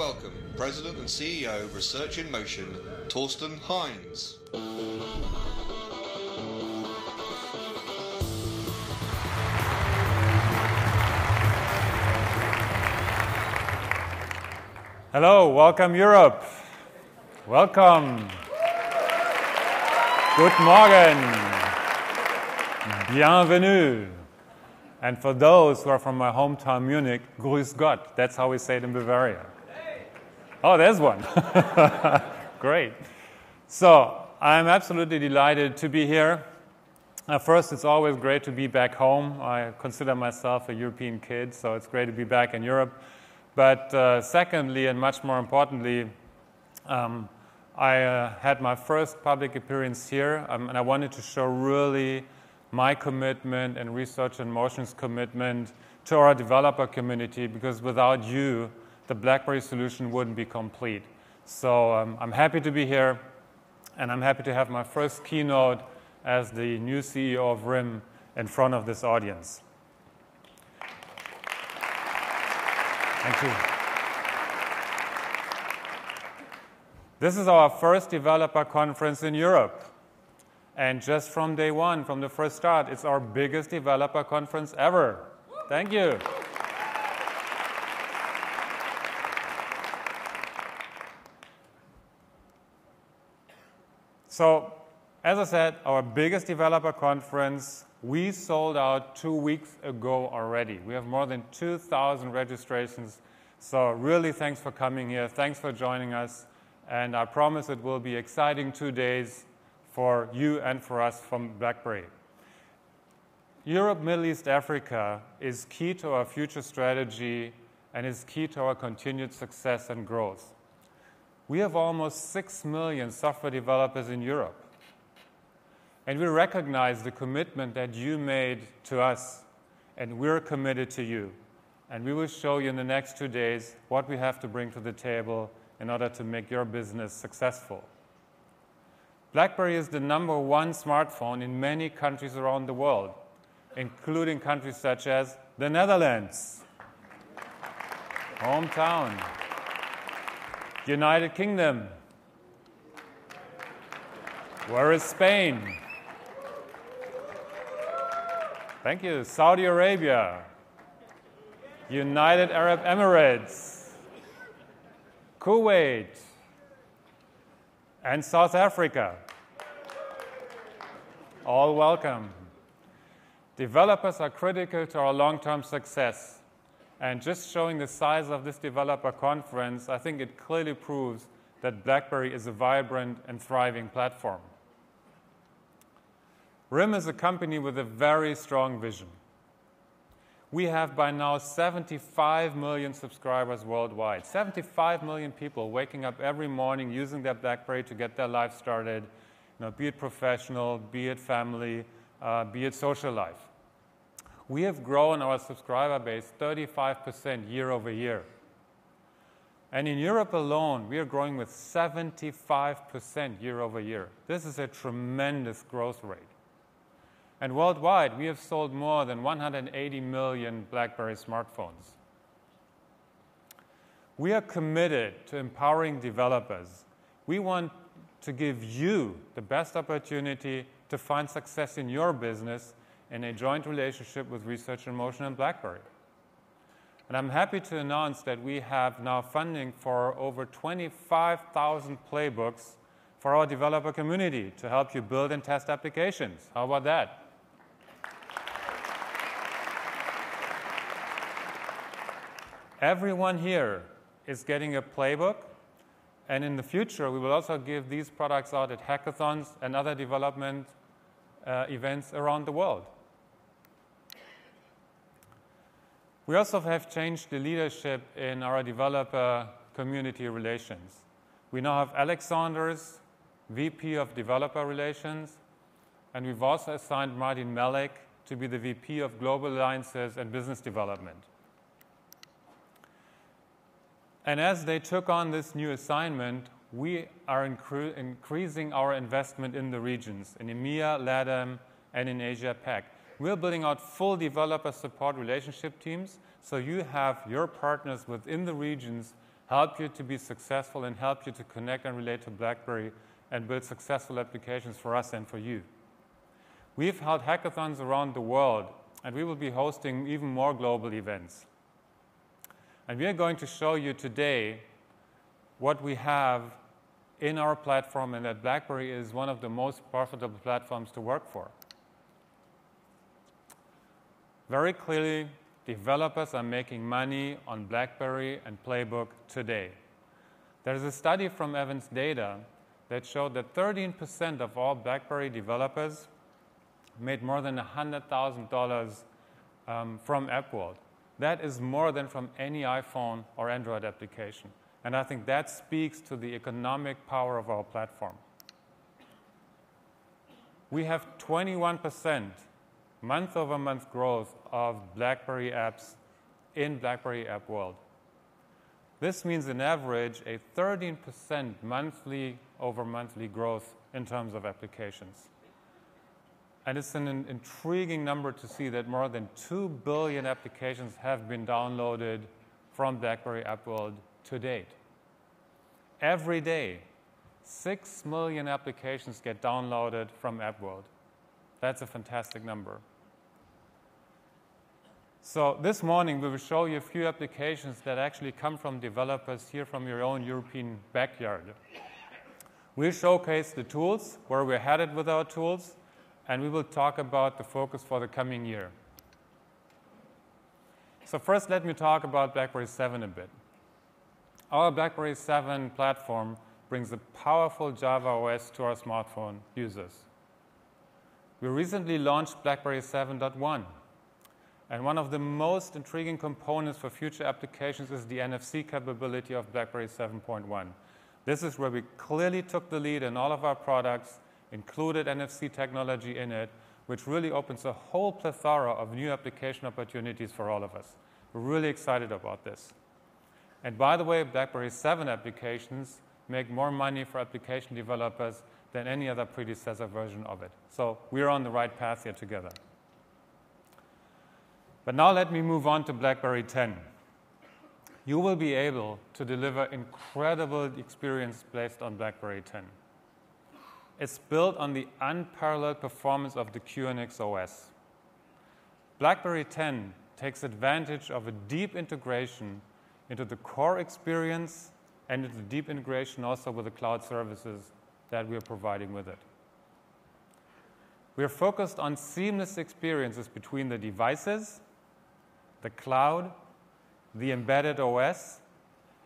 welcome President and CEO of Research in Motion, Thorsten Heins. Hello, welcome Europe. Welcome. Good Morgen. Bienvenue. And for those who are from my hometown Munich, Grüß Gott. That's how we say it in Bavaria. Oh, there's one. Great. So I'm absolutely delighted to be here. First, it's always great to be back home. I consider myself a European kid, so it's great to be back in Europe. But secondly, and much more importantly, I had my first public appearance here, and I wanted to show really my commitment and Research in Motion's commitment to our developer community, because without you, the BlackBerry solution wouldn't be complete. So I'm happy to be here, and I'm happy to have my first keynote as the new CEO of RIM in front of this audience. Thank you. This is our first developer conference in Europe. And just from day one, from the first start, it's our biggest developer conference ever. Thank you. So, as I said, our biggest developer conference, we sold out 2 weeks ago already. We have more than 2,000 registrations. So really, thanks for coming here. Thanks for joining us. And I promise it will be exciting 2 days for you and for us from BlackBerry. Europe, Middle East, Africa is key to our future strategy and is key to our continued success and growth. We have almost 6 million software developers in Europe. And we recognize the commitment that you made to us, and we're committed to you. And we will show you in the next 2 days what we have to bring to the table in order to make your business successful. BlackBerry is the #1 smartphone in many countries around the world, including countries such as the Netherlands, hometown, United Kingdom. Where is Spain? Thank you. Saudi Arabia, United Arab Emirates, Kuwait, and South Africa. All welcome. Developers are critical to our long-term success. And just showing the size of this developer conference, I think it clearly proves that BlackBerry is a vibrant and thriving platform. RIM is a company with a very strong vision. We have by now 75 million subscribers worldwide. 75 million people waking up every morning using their BlackBerry to get their life started, be it professional, be it family, be it social life. We have grown our subscriber base 35% year over year. And in Europe alone, we are growing with 75% year over year. This is a tremendous growth rate. And worldwide, we have sold more than 180 million BlackBerry smartphones. We are committed to empowering developers. We want to give you the best opportunity to find success in your business in a joint relationship with Research in Motion and BlackBerry. And I'm happy to announce that we have now funding for over 25,000 playbooks for our developer community to help you build and test applications. How about that? Everyone here is getting a playbook, and in the future, we will also give these products out at hackathons and other development events around the world. We also have changed the leadership in our developer community relations. We now have Alex Saunders, VP of Developer Relations, and we've also assigned Martin Melek to be the VP of Global Alliances and Business Development. And as they took on this new assignment, we are increasing our investment in the regions, in EMEA, LATAM, and in Asia-Pac. We're building out full developer support relationship teams, so you have your partners within the regions help you to be successful, and help you to connect and relate to BlackBerry and build successful applications for us and for you. We've held hackathons around the world, and we will be hosting even more global events. And we are going to show you today what we have in our platform, and that BlackBerry is one of the most profitable platforms to work for. Very clearly, developers are making money on BlackBerry and Playbook today. There is a study from Evans Data that showed that 13% of all BlackBerry developers made more than $100,000 from AppWorld. That is more than from any iPhone or Android application. And I think that speaks to the economic power of our platform. We have 21% month-over-month growth of BlackBerry apps in BlackBerry App World. This means, on average, a 13% monthly-over-monthly growth in terms of applications. And it's an intriguing number to see that more than 2 billion applications have been downloaded from BlackBerry App World to date. Every day, 6 million applications get downloaded from App World. That's a fantastic number. So this morning, we will show you a few applications that actually come from developers here from your own European backyard. We'll showcase the tools, where we're headed with our tools, and we will talk about the focus for the coming year. So first, let me talk about BlackBerry 7 a bit. Our BlackBerry 7 platform brings a powerful Java OS to our smartphone users. We recently launched BlackBerry 7.1, and one of the most intriguing components for future applications is the NFC capability of BlackBerry 7.1. This is where we clearly took the lead in all of our products, included NFC technology in it, which really opens a whole plethora of new application opportunities for all of us. We're really excited about this. And by the way, BlackBerry 7 applications make more money for application developers than any other predecessor version of it. So we're on the right path here together. But now let me move on to BlackBerry 10. You will be able to deliver incredible experience based on BlackBerry 10. It's built on the unparalleled performance of the QNX OS. BlackBerry 10 takes advantage of a deep integration into the core experience and into the deep integration also with the cloud services that we are providing with it. We are focused on seamless experiences between the devices, the cloud, the embedded OS,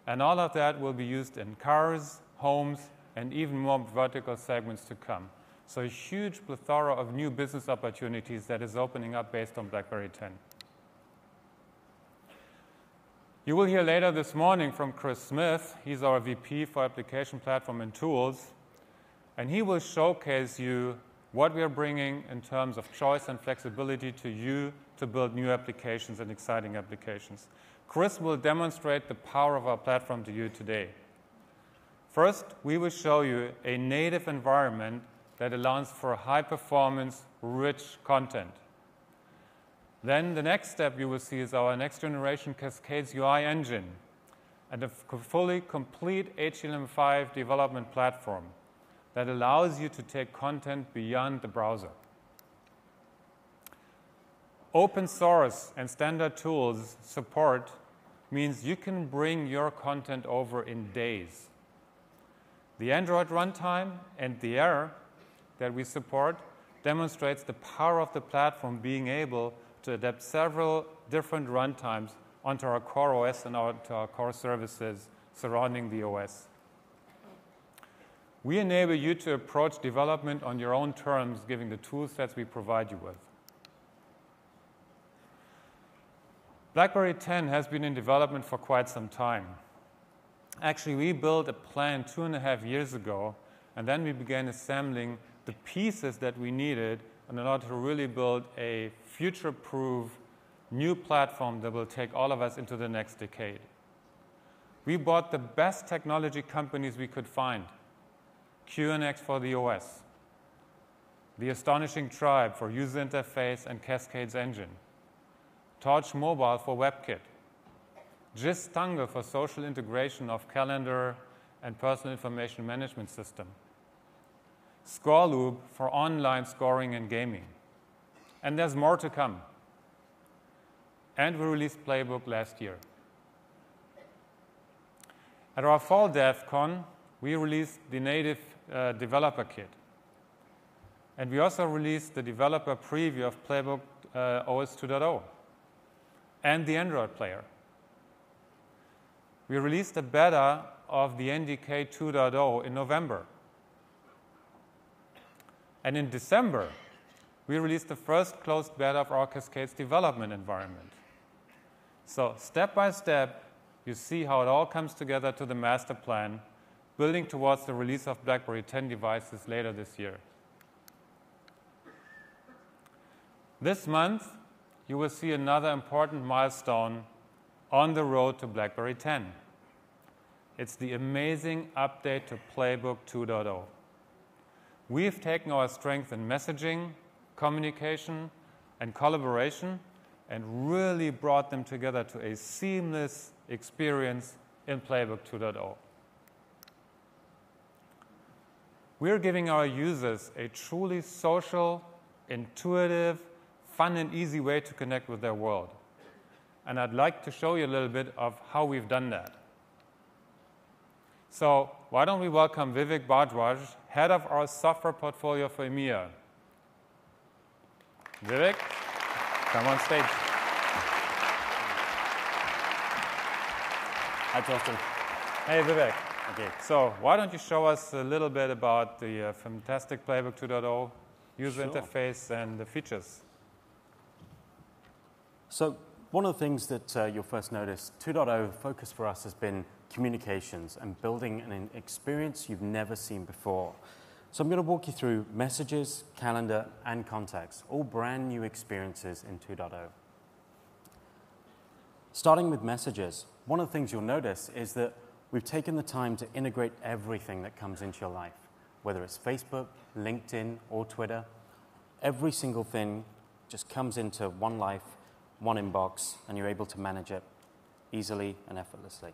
and all of that will be used in cars, homes, and even more vertical segments to come. So a huge plethora of new business opportunities that is opening up based on BlackBerry 10. You will hear later this morning from Chris Smith. He's our VP for Application Platform and Tools, and he will showcase you what we are bringing in terms of choice and flexibility to you to build new applications and exciting applications. Chris will demonstrate the power of our platform to you today. First, we will show you a native environment that allows for high-performance, rich content. Then the next step you will see is our next-generation Cascades UI engine and a fully complete HTML5 development platform that allows you to take content beyond the browser. Open source and standard tools support means you can bring your content over in days. The Android runtime and the Air that we support demonstrates the power of the platform being able to adapt several different runtimes onto our core OS and onto our core services surrounding the OS. We enable you to approach development on your own terms, giving the tool sets we provide you with. BlackBerry 10 has been in development for quite some time. Actually, we built a plan 2.5 years ago, and then we began assembling the pieces that we needed in order to really build a future-proof new platform that will take all of us into the next decade. We bought the best technology companies we could find. QNX for the OS, the Astonishing Tribe for user interface and Cascades engine, Torch Mobile for WebKit, Tangle for social integration of calendar and personal information management system, Score Loop for online scoring and gaming. And there's more to come. And we released Playbook last year. At our fall DevCon, we released the native developer kit. And we also released the developer preview of Playbook OS 2.0 and the Android player. We released a beta of the NDK 2.0 in November. And in December, we released the first closed beta of our Cascades development environment. So step by step, you see how it all comes together to the master plan, building towards the release of BlackBerry 10 devices later this year. This month, you will see another important milestone on the road to BlackBerry 10. It's the amazing update to Playbook 2.0. We've taken our strength in messaging, communication, and collaboration and really brought them together to a seamless experience in Playbook 2.0. We're giving our users a truly social, intuitive, fun and easy way to connect with their world. And I'd like to show you a little bit of how we've done that. So why don't we welcome Vivek Bhardwaj, head of our software portfolio for EMEA. Vivek, come on stage. Hi, Thorsten. Hey, Vivek. Okay. So why don't you show us a little bit about the fantastic Playbook 2.0 user Sure. interface and the features? So one of the things that you'll first notice, 2.0 focus for us has been communications and building an experience you've never seen before. So I'm going to walk you through messages, calendar, and contacts, all brand new experiences in 2.0. Starting with messages, one of the things you'll notice is that we've taken the time to integrate everything that comes into your life, whether it's Facebook, LinkedIn, or Twitter. Every single thing just comes into one life, one inbox, and you're able to manage it easily and effortlessly.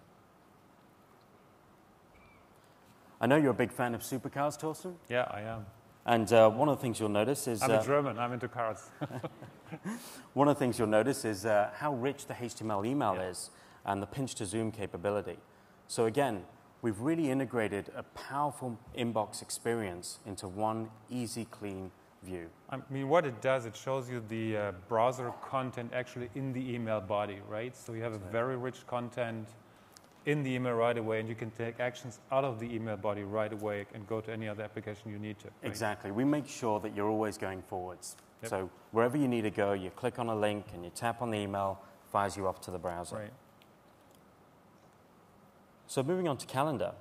I know you're a big fan of supercars, Thorsten. Yeah, I am. And one of the things you'll notice is... I'm a German, I'm into cars. One of the things you'll notice is how rich the HTML email is and the pinch-to-zoom capability. So again, we've really integrated a powerful inbox experience into one easy, clean view. I mean, what it does, it shows you the browser content actually in the email body, right? So you have a very rich content in the email right away, and you can take actions out of the email body right away and go to any other application you need to. Right? Exactly. We make sure that you're always going forwards. Yep. So wherever you need to go, you click on a link and you tap on the email, fires you off to the browser. Right. So moving on to calendar.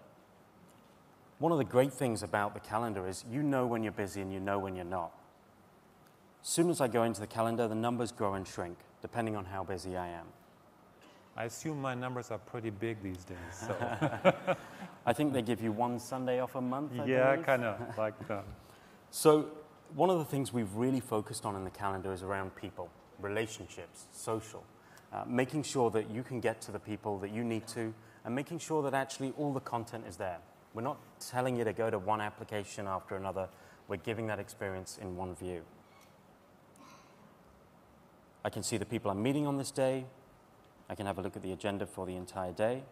One of the great things about the calendar is you know when you're busy and you know when you're not. As soon as I go into the calendar, the numbers grow and shrink, depending on how busy I am. I assume my numbers are pretty big these days. So. I think they give you one Sunday off a month, I Yeah, believe. kind of like that. So one of the things we've really focused on in the calendar is around people, relationships, social, making sure that you can get to the people that you need to, and making sure that actually all the content is there. We're not telling you to go to one application after another. We're giving that experience in one view. I can see the people I'm meeting on this day. I can have a look at the agenda for the entire day.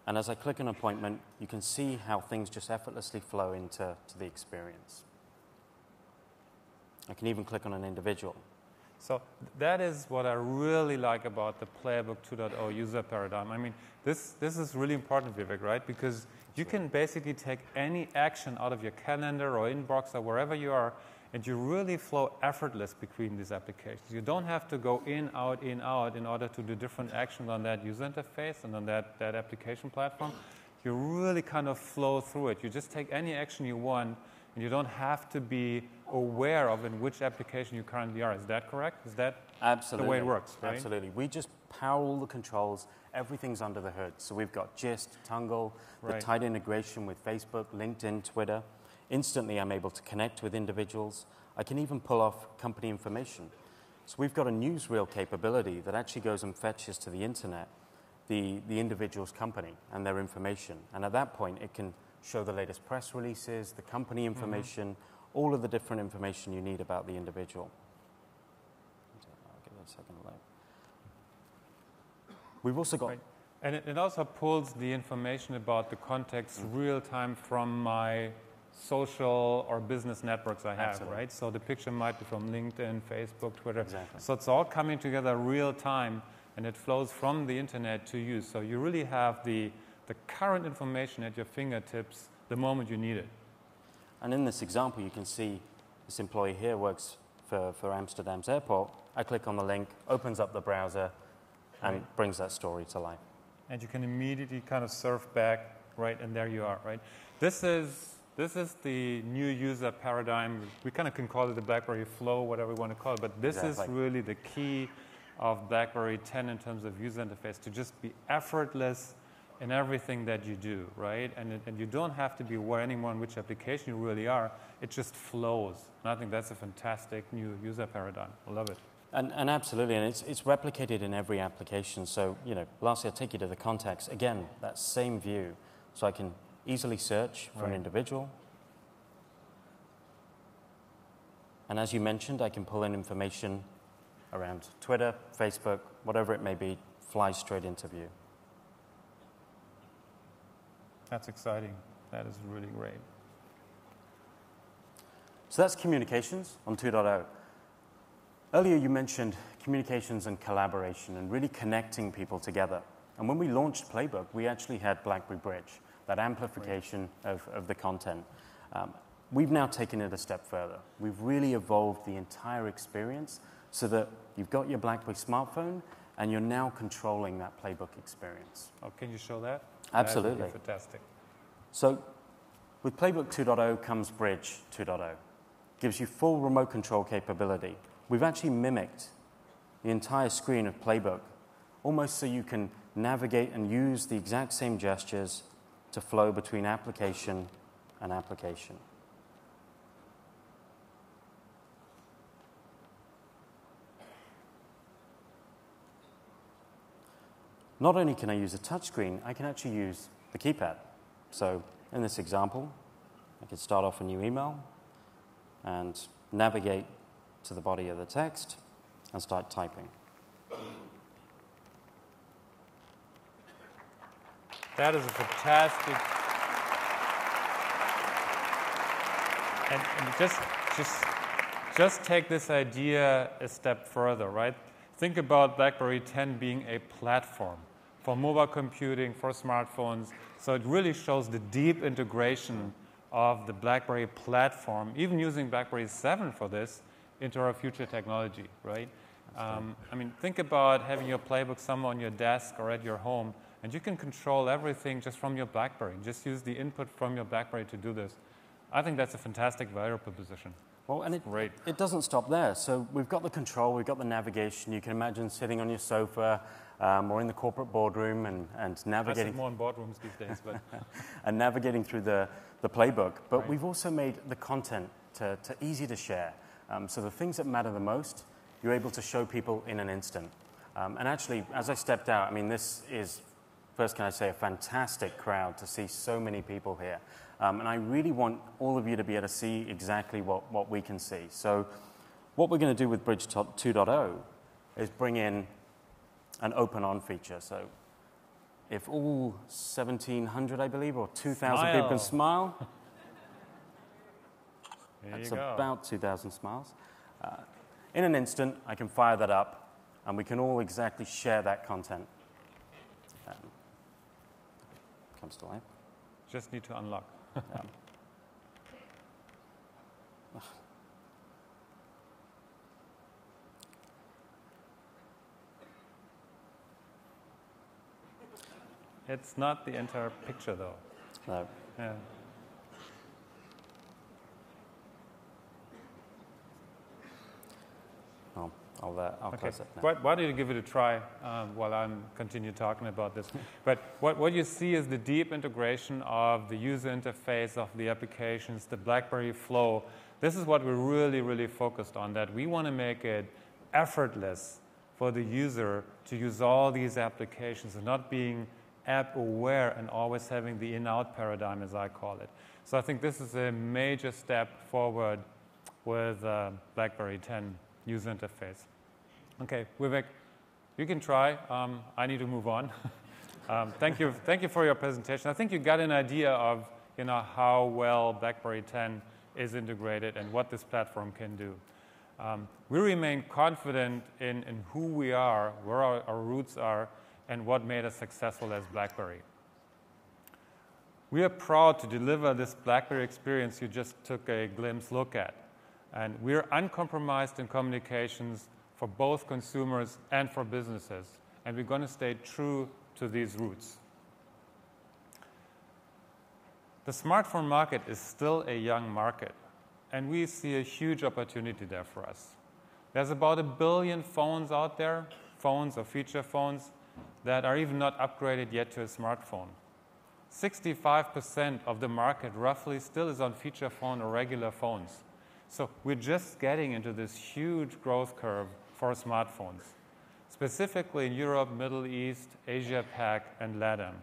And as I click an appointment, you can see how things just effortlessly flow into the experience. I can even click on an individual. So that is what I really like about the Playbook 2.0 user paradigm. I mean, this is really important, Vivek, right? Because you can basically take any action out of your calendar or inbox or wherever you are, and you really flow effortless between these applications. You don't have to go in, out in order to do different actions on that user interface and on that application platform. You really kind of flow through it. You just take any action you want, and you don't have to be aware of in which application you currently are. Is that correct? Is that Absolutely. the way it works, right? Absolutely. We just power all the controls. Everything's under the hood. So we've got Gist, Tungle, the Right. tight integration with Facebook, LinkedIn, Twitter. Instantly, I'm able to connect with individuals. I can even pull off company information. So we've got a newsreel capability that actually goes and fetches to the internet the individual's company and their information. And at that point, it can show the latest press releases, the company information, all of the different information you need about the individual. I'll give it a second to load. We've also got... Right. And it also pulls the information about the context real time from my social or business networks I have, Absolutely. right? So the picture might be from LinkedIn, Facebook, Twitter. Exactly. So it's all coming together real time, and it flows from the internet to you. So you really have the current information at your fingertips the moment you need it. And in this example, you can see this employee here works for Amsterdam's airport. I click on the link, opens up the browser, and brings that story to life. And you can immediately kind of surf back, right, and there you are, right? This is the new user paradigm. We kind of can call it the BlackBerry flow, whatever we want to call it, but this is really the key of BlackBerry 10 in terms of user interface, to just be effortless in everything that you do, right? And you don't have to be aware anymore in which application you really are. It just flows. And I think that's a fantastic new user paradigm. I love it. And absolutely, and it's replicated in every application. So, lastly, I'll take you to the context. Again, that same view. So I can easily search for an individual. And as you mentioned, I can pull in information around Twitter, Facebook, whatever it may be, flies straight into view. That's exciting. That is really great. So that's communications on 2.0. Earlier you mentioned communications and collaboration and really connecting people together. And when we launched Playbook, we actually had BlackBerry Bridge, that amplification of the content. We've now taken it a step further. We've really evolved the entire experience so that you've got your BlackBerry smartphone and you're now controlling that Playbook experience. Oh, can you show that? Absolutely. That would be fantastic. So with Playbook 2.0 comes Bridge 2.0. Gives you full remote control capability. We've actually mimicked the entire screen of Playbook, almost so you can navigate and use the exact same gestures to flow between application and application. Not only can I use a touchscreen, I can actually use the keypad. So in this example, I could start off a new email and navigate to the body of the text and start typing. That is a fantastic. And just take this idea a step further, right? Think about BlackBerry 10 being a platform for mobile computing, for smartphones. So it really shows the deep integration of the BlackBerry platform, even using BlackBerry 7 for this, into our future technology, right? I mean, think about having your Playbook somewhere on your desk or at your home, and you can control everything just from your BlackBerry. Just use the input from your BlackBerry to do this. I think that's a fantastic value proposition. Well, and it doesn't stop there. So we've got the control, we've got the navigation. You can imagine sitting on your sofa or in the corporate boardroom and navigating. I sit more in boardrooms these days, but and navigating through the Playbook. But we've also made the content to easy to share. So the things that matter the most, you're able to show people in an instant. And actually, as I stepped out, I mean, this is, first can I say, a fantastic crowd to see so many people here. And I really want all of you to be able to see exactly what we can see. So what we're going to do with Bridge 2.0 is bring in an open on feature. So if all 1,700, I believe, or 2,000 people can smile, that's about 2,000 smiles. In an instant, I can fire that up, and we can all exactly share that content. Comes to life. just need to unlock. Yeah. It's not the entire picture, though. No. Yeah. I'll Okay. close it now. Why don't you give it a try while I'm continue talking about this? But what you see is the deep integration of the user interface of the applications, the BlackBerry flow. This is what we're really, really focused on, that we want to make it effortless for the user to use all these applications and not being app aware and always having the in-out paradigm, as I call it. So I think this is a major step forward with BlackBerry 10 user interface. Okay, Vivek, you can try. I need to move on. Thank you for your presentation. I think you got an idea of how well BlackBerry 10 is integrated and what this platform can do. We remain confident in who we are, where our roots are, and what made us successful as BlackBerry. We are proud to deliver this BlackBerry experience you just took a glimpse look at. And we're uncompromised in communications for both consumers and for businesses. And we're going to stay true to these roots. The smartphone market is still a young market, and we see a huge opportunity there for us. There's about 1 billion phones out there, phones or feature phones, that are even not upgraded yet to a smartphone. 65% of the market roughly still is on feature phone or regular phones. So we're just getting into this huge growth curve for smartphones, specifically in Europe, Middle East, Asia Pac, and LATAM.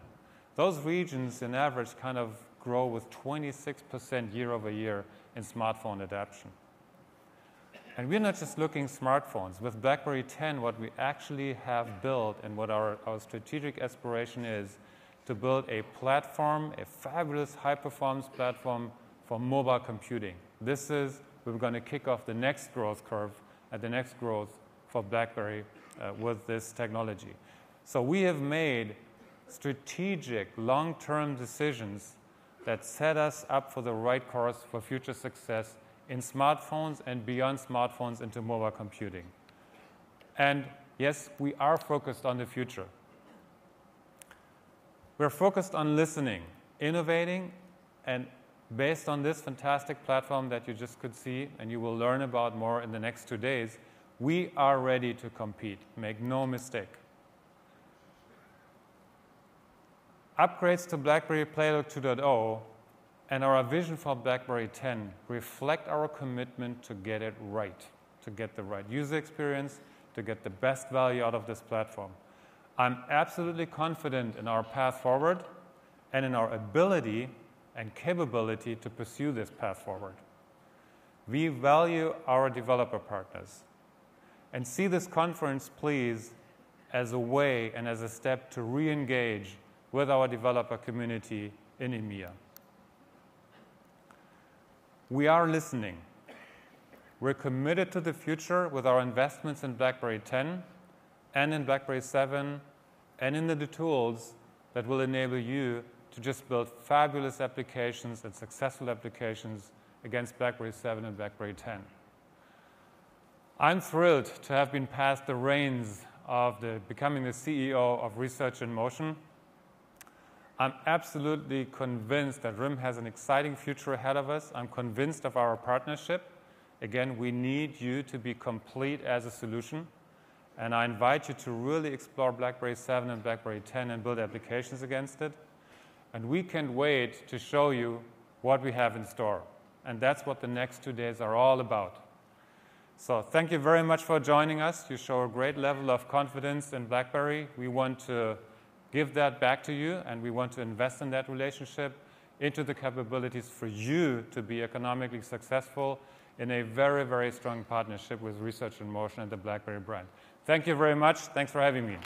Those regions, in average, kind of grow with 26% year over year in smartphone adoption. And we're not just looking smartphones. With BlackBerry 10, what we actually have built and what our strategic aspiration is to build a platform, a fabulous high-performance platform for mobile computing. We're going to kick off the next growth curve and the next growth for BlackBerry with this technology. So we have made strategic, long-term decisions that set us up for the right course for future success in smartphones and beyond smartphones into mobile computing. And yes, we are focused on the future. We're focused on listening, innovating, and based on this fantastic platform that you just could see, and you will learn about more in the next 2 days, we are ready to compete. Make no mistake. Upgrades to BlackBerry Playbook 2.0 and our vision for BlackBerry 10 reflect our commitment to get it right, to get the right user experience, to get the best value out of this platform. I'm absolutely confident in our path forward and in our ability and capability to pursue this path forward. We value our developer partners and see this conference, please, as a way and as a step to re-engage with our developer community in EMEA. We are listening. We're committed to the future with our investments in BlackBerry 10 and in BlackBerry 7 and in the tools that will enable you to just build fabulous applications and successful applications against BlackBerry 7 and BlackBerry 10. I'm thrilled to have been passed the reins of becoming the CEO of Research in Motion. I'm absolutely convinced that RIM has an exciting future ahead of us. I'm convinced of our partnership. Again, we need you to be complete as a solution. And I invite you to really explore BlackBerry 7 and BlackBerry 10 and build applications against it. And we can't wait to show you what we have in store. And that's what the next 2 days are all about. So thank you very much for joining us. You show a great level of confidence in BlackBerry. We want to give that back to you, and we want to invest in that relationship into the capabilities for you to be economically successful in a very, very strong partnership with Research in Motion and the BlackBerry brand. Thank you very much. Thanks for having me.